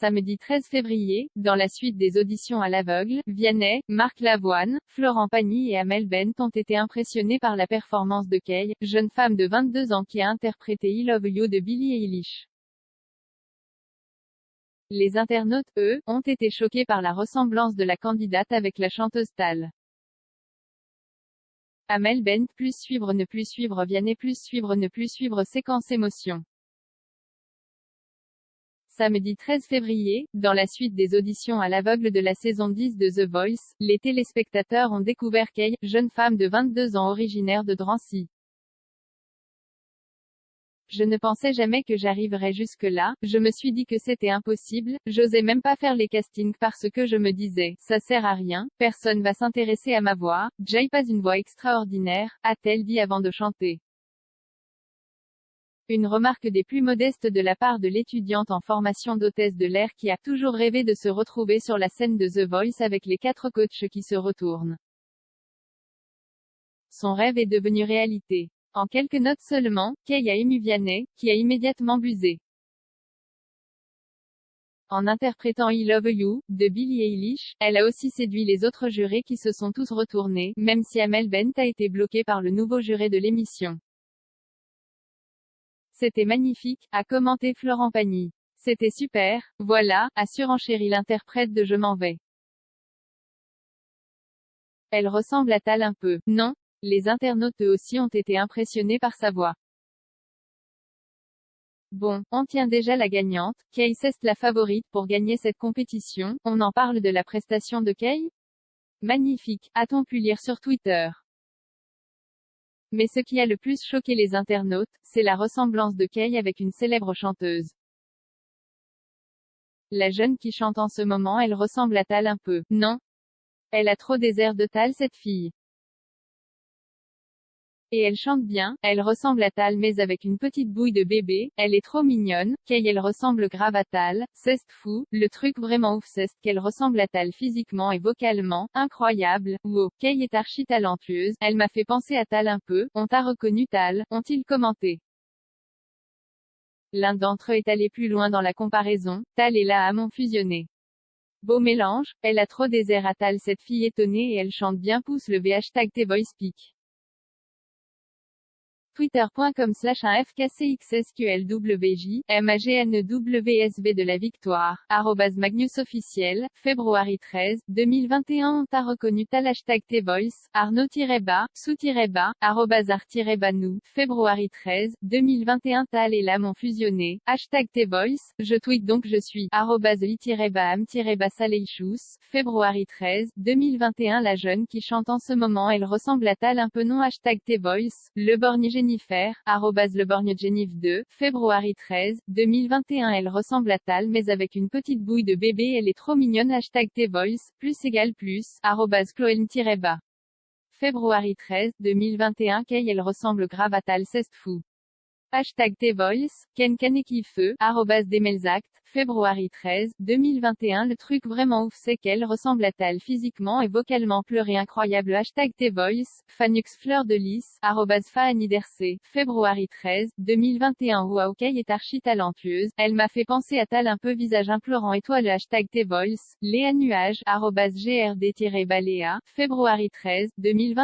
Samedi 13 février, dans la suite des auditions à l'aveugle, Vianney, Marc Lavoine, Florent Pagny et Amel Bent ont été impressionnés par la performance de Kay, jeune femme de 22 ans qui a interprété I Love You de Billie Eilish. Les internautes, eux, ont été choqués par la ressemblance de la candidate avec la chanteuse Tal. Amel Bent plus suivre ne plus suivre Vianney plus suivre ne plus suivre séquence émotion. Samedi 13 février, dans la suite des auditions à l'aveugle de la saison 10 de The Voice, les téléspectateurs ont découvert Kay, jeune femme de 22 ans originaire de Drancy. Je ne pensais jamais que j'arriverais jusque-là, je me suis dit que c'était impossible, j'osais même pas faire les castings parce que je me disais, ça sert à rien, personne va s'intéresser à ma voix, j'ai pas une voix extraordinaire, a-t-elle dit avant de chanter. Une remarque des plus modestes de la part de l'étudiante en formation d'hôtesse de l'air qui a toujours rêvé de se retrouver sur la scène de The Voice avec les 4 coachs qui se retournent. Son rêve est devenu réalité. En quelques notes seulement, Kay a ému Vianney, qui a immédiatement buzzé. En interprétant I Love You, de Billie Eilish, elle a aussi séduit les autres jurés qui se sont tous retournés, même si Amel Bent a été bloquée par le nouveau juré de l'émission. C'était magnifique, a commenté Florent Pagny. C'était super, voilà, a surenchéri l'interprète de Je m'en vais. Elle ressemble à Tal un peu, non? Les internautes eux aussi ont été impressionnés par sa voix. Bon, on tient déjà la gagnante, Kay c'est la favorite pour gagner cette compétition, on en parle de la prestation de Kay? Magnifique, a-t-on pu lire sur Twitter. Mais ce qui a le plus choqué les internautes, c'est la ressemblance de Kay avec une célèbre chanteuse. La jeune qui chante en ce moment elle ressemble à Tal un peu, non? Elle a trop des airs de Tal cette fille. Et elle chante bien, elle ressemble à Tal mais avec une petite bouille de bébé, elle est trop mignonne, Kay elle ressemble grave à Tal, c'est fou, le truc vraiment ouf c'est qu'elle ressemble à Tal physiquement et vocalement, incroyable, wow, Kay est archi talentueuse, elle m'a fait penser à Tal un peu, on t'a reconnu Tal, ont-ils commenté. L'un d'entre eux est allé plus loin dans la comparaison, Tal et Laham ont fusionné. Beau mélange, elle a trop des airs à Tal cette fille étonnée et elle chante bien pouce le hashtag #TVoicePic. Twitter.com/1fkcxsqlwj, MAGNEWSB de la victoire, @MagnusOfficiel, février 13, 2021 On t'a reconnu Tal #TVoice, Arnaud-bas, sous-bas, @art-nous, février 13, 2021 Tal et Laham ont fusionné, #TVoice, je tweete donc je suis, @li-am-saleichous, février 13, 2021 La jeune qui chante en ce moment elle ressemble à Tal un peu non #TVoice, Le Borgne Jennifer, @leborgne-jennifer2, février 13, 2021 Elle ressemble à Tal mais avec une petite bouille de bébé elle est trop mignonne #TVoice, plus, @chloé-bas. Février 13, 2021 Kay elle ressemble grave à Tal c'est fou. #TVoice, Ken Kanekifeu, @Demelzact, février 13, 2021 Le truc vraiment ouf c'est qu'elle ressemble à Tal physiquement et vocalement pleurer incroyable #TVoice, Fanux Fleur de Lys, @Faanidercé, février 13, 2021 Wow Kay est archi talentueuse, elle m'a fait penser à Tal un peu visage implorant étoile #TVoice, Léa Nuage, @GRD-Baléa, février 13, 2020